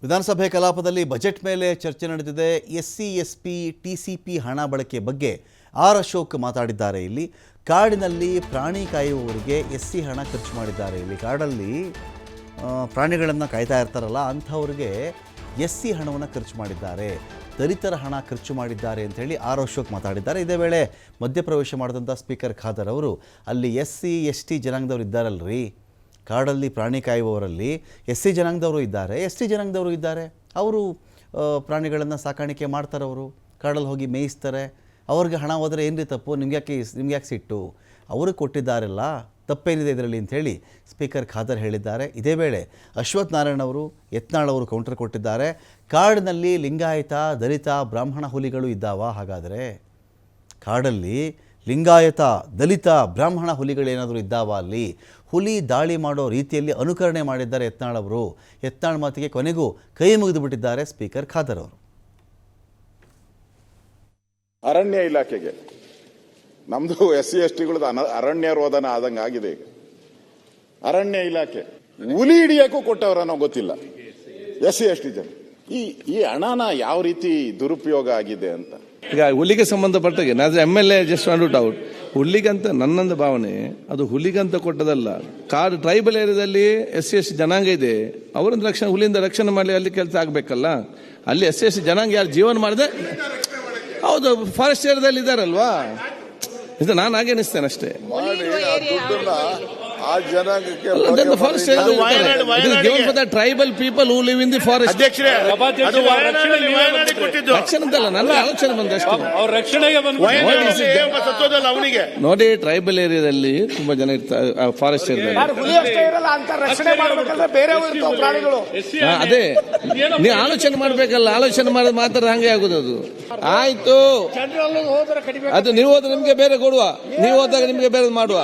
ವಿಧಾನಸಭೆ ಕಲಾಪದಲ್ಲಿ ಬಜೆಟ್ ಮೇಲೆ ಚರ್ಚೆ ನಡೆದಿದೆ. ಎಸ್ಸಿ ಎಸ್ಪಿ ಟಿಸಿಪಿ ಹಣ ಬಳಕೆ ಬಗ್ಗೆ ಆರ್ ಅಶೋಕ್ ಮಾತಾಡಿದ್ದಾರೆ. ಇಲ್ಲಿ ಕಾಡಿನಲ್ಲಿ ಪ್ರಾಣಿ ಕಾಯುವವರಿಗೆ ಎಸ್ಸಿ ಹಣ ಖರ್ಚು ಮಾಡಿದ್ದಾರೆ. ಇಲ್ಲಿ ಕಾಡಲ್ಲಿ ಪ್ರಾಣಿಗಳನ್ನು ಕಾಯ್ತಾ ಇರ್ತಾರಲ್ಲ ಅಂಥವ್ರಿಗೆ ಎಸ್ಸಿ ಹಣವನ್ನು ಖರ್ಚು ಮಾಡಿದ್ದಾರೆ, ದಲಿತರ ಹಣ ಖರ್ಚು ಮಾಡಿದ್ದಾರೆ ಅಂಥೇಳಿ ಆರ್ ಅಶೋಕ್ ಮಾತಾಡಿದ್ದಾರೆ. ಇದೇ ವೇಳೆ ಮಧ್ಯಪ್ರವೇಶ ಮಾಡಿದಂಥ ಸ್ಪೀಕರ್ ಖಾದರ್ ಅವರು ಅಲ್ಲಿ ಎಸ್ಸಿ ಎಸ್ ಟಿ ಜನಾಂಗದವರು ಇದ್ದಾರಲ್ರಿ, ಕಾಡಲ್ಲಿ ಪ್ರಾಣಿ ಕಾಯುವವರಲ್ಲಿ ಎಸ್ ಸಿ ಜನಾಂಗದವರು ಇದ್ದಾರೆ. ಅವರು ಪ್ರಾಣಿಗಳನ್ನು ಸಾಕಾಣಿಕೆ ಮಾಡ್ತಾರೆ, ಅವರು ಕಾಡಲ್ಲಿ ಹೋಗಿ ಮೇಯಿಸ್ತಾರೆ. ಅವ್ರಿಗೆ ಹಣ ಹೋದರೆ ಏನ್ರಿ ತಪ್ಪು, ನಿಮ್ಗೆ ಯಾಕೆ ಸಿಟ್ಟು, ಅವ್ರಿಗೆ ಕೊಟ್ಟಿದ್ದಾರಲ್ಲ, ತಪ್ಪೇನಿದೆ ಇದರಲ್ಲಿ ಅಂಥೇಳಿ ಸ್ಪೀಕರ್ ಖಾದರ್ ಹೇಳಿದ್ದಾರೆ. ಇದೇ ವೇಳೆ ಅಶ್ವಥ್ ನಾರಾಯಣ್ ಅವರು, ಯತ್ನಾಳ್ ಅವರು ಕೌಂಟರ್ ಕೊಟ್ಟಿದ್ದಾರೆ. ಕಾಡಿನಲ್ಲಿ ಲಿಂಗಾಯತ, ದಲಿತ, ಬ್ರಾಹ್ಮಣ ಹುಲಿಗಳು ಇದ್ದಾವ? ಹಾಗಾದರೆ ಕಾಡಲ್ಲಿ ಲಿಂಗಾಯತ, ದಲಿತ, ಬ್ರಾಹ್ಮಣ ಹುಲಿಗಳೇನಾದರೂ ಇದ್ದಾವ? ಅಲ್ಲಿ ಹುಲಿ ದಾಳಿ ಮಾಡೋ ರೀತಿಯಲ್ಲಿ ಅನುಕರಣೆ ಮಾಡಿದ್ದಾರೆ ಯತ್ನಾಳ್ ಅವರು. ಯತ್ನಾಳ್ ಮಾತಿಗೆ ಕೊನೆಗೂ ಕೈ ಮುಗಿದು ಬಿಟ್ಟಿದ್ದಾರೆ ಸ್ಪೀಕರ್ ಖಾದರ್ ಅವರು. ಅರಣ್ಯ ಇಲಾಖೆಗೆ ನಮ್ದು SC STಗಳದ್ದು ಅರಣ್ಯ ರೋಧನ ಆದಂಗೆ ಆಗಿದೆ. ಈಗ ಅರಣ್ಯ ಇಲಾಖೆ ಹುಲಿ ಹಿಡಿಯಕ್ಕೂ ಕೊಟ್ಟವರನ್ನೋ ಗೊತ್ತಿಲ್ಲ SC ST ಜನ. ಈ ಹಣನ ಯಾವ ರೀತಿ ದುರುಪಯೋಗ ಆಗಿದೆ ಅಂತ ಈಗ ಹುಲಿಗೆ ಸಂಬಂಧಪಟ್ಟಾಗೆ ನಾದ್ರೆ MLA ಜಸ್ಟ್ ವಾಂಟ್ ಔಟ್ ಹುಲಿಗಂತ ನನ್ನೊಂದು ಭಾವನೆ, ಅದು ಹುಲಿಗಂತ ಕೊಟ್ಟದಲ್ಲ. ಕಾಡು ಟ್ರೈಬಲ್ ಏರಿಯಾದಲ್ಲಿ SC ST ಜನಾಂಗ ಇದೆ, ಅವರೊಂದು ರಕ್ಷಣೆ, ಹುಲಿಯಿಂದ ರಕ್ಷಣೆ ಮಾಡಿ ಅಲ್ಲಿ ಕೆಲಸ ಆಗ್ಬೇಕಲ್ಲ. ಅಲ್ಲಿ SC ST ಜನಾಂಗ ಯಾರು ಜೀವನ ಮಾಡಿದೆ, ಹೌದು ಫಾರೆಸ್ಟ್ ಏರಿಯಾದಲ್ಲಿ ಇದ್ದಾರಲ್ವಾ, ಇದು ನಾನು ಹಾಗೆ ಅನಿಸ್ತೇನೆ ಅಷ್ಟೇ. Tribal people who live in the forest. ರಕ್ಷಣೆ ಅಂತಲ್ಲ, ನನ್ನ ಆಲೋಚನೆ ಬಂದಷ್ಟು ನೋಡಿ. ಟ್ರೈಬಲ್ ಏರಿಯಾದಲ್ಲಿ ತುಂಬಾ ಜನ ಇರ್ತಾರೆ, ಫಾರೆಸ್ಟ್ ಏರಿಯಾದಲ್ಲಿ. ಅದೇ ನೀವು ಆಲೋಚನೆ ಮಾಡ್ಬೇಕಲ್ಲ, ಆಲೋಚನೆ ಮಾಡೋದು ಮಾತ್ರ ಹಂಗೆ ಆಗುದು. ಅದು ಆಯ್ತು, ಅದು ನೀವು ಹೋದ್ರೆ ನಿಮ್ಗೆ ಬೇರೆ ಕೊಡುವ, ನೀವು ಹೋದಾಗ ನಿಮ್ಗೆ ಬೇರೆ ಮಾಡುವ.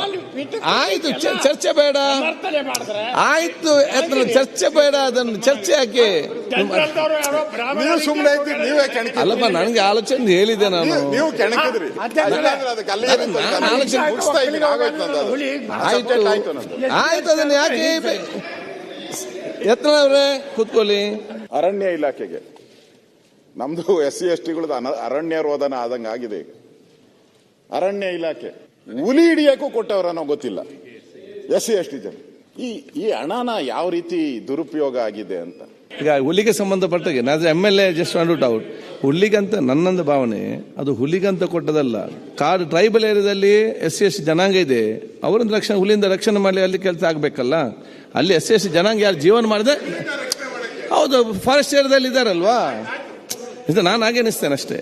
ಆಯ್ತು, ಚರ್ಚೆ ಬೇಡ, ಆಯ್ತು ಚರ್ಚೆ ಬೇಡ, ಅದನ್ನು ಚರ್ಚೆ ಯಾಕೆ? ಅಲ್ಲಪ್ಪ, ನನಗೆ ಆಲೋಚನೆ ಹೇಳಿದೆ ನಾನು. ಆಯ್ತು, ಅದನ್ನು ಯಾಕೆ ಯತ್ನವ್ರೆ ಕೂತ್ಕೊಳ್ಳಿ. ಅರಣ್ಯ ಇಲಾಖೆಗೆ ನಮ್ದು SC STಗಳದ್ದು ಅರಣ್ಯ ರೋಧನ ಆದಂಗೆ ಆಗಿದೆ. ಈಗ ಅರಣ್ಯ ಇಲಾಖೆ ಹುಲಿ ಹಿಡಿಯಕ್ಕೂ ಕೊಟ್ಟವರನ್ನೋ ಗೊತ್ತಿಲ್ಲ SC ST ಜನ. ಈ ಹಣನ ಯಾವ ರೀತಿ ದುರುಪಯೋಗ ಆಗಿದೆ ಅಂತ ಈಗ ಹುಲಿಗೆ ಸಂಬಂಧಪಟ್ಟಾಗೆ ನಾದ್ರೆ MLA ಜಸ್ಟ್ ವಾಂಟ್ ಔಟ್ ಹುಲಿಗಂತ ನನ್ನೊಂದು ಭಾವನೆ, ಅದು ಹುಲಿಗಂತ ಕೊಟ್ಟದಲ್ಲ. ಕಾಡು ಟ್ರೈಬಲ್ ಏರಿಯಾದಲ್ಲಿ SC ST ಜನಾಂಗ ಇದೆ, ಅವರೊಂದು ರಕ್ಷಣೆ, ಹುಲಿಯಿಂದ ರಕ್ಷಣೆ ಮಾಡಿ ಅಲ್ಲಿ ಕೆಲಸ ಆಗ್ಬೇಕಲ್ಲ. ಅಲ್ಲಿ SC ST ಜನಾಂಗ ಯಾರು ಜೀವನ ಮಾಡಿದೆ, ಹೌದು ಫಾರೆಸ್ಟ್ ಏರಿಯಾದಲ್ಲಿ ಇದ್ದಾರಲ್ವಾ, ಇದು ನಾನು ಹಾಗೆ ಅನಿಸ್ತೇನೆ ಅಷ್ಟೇ.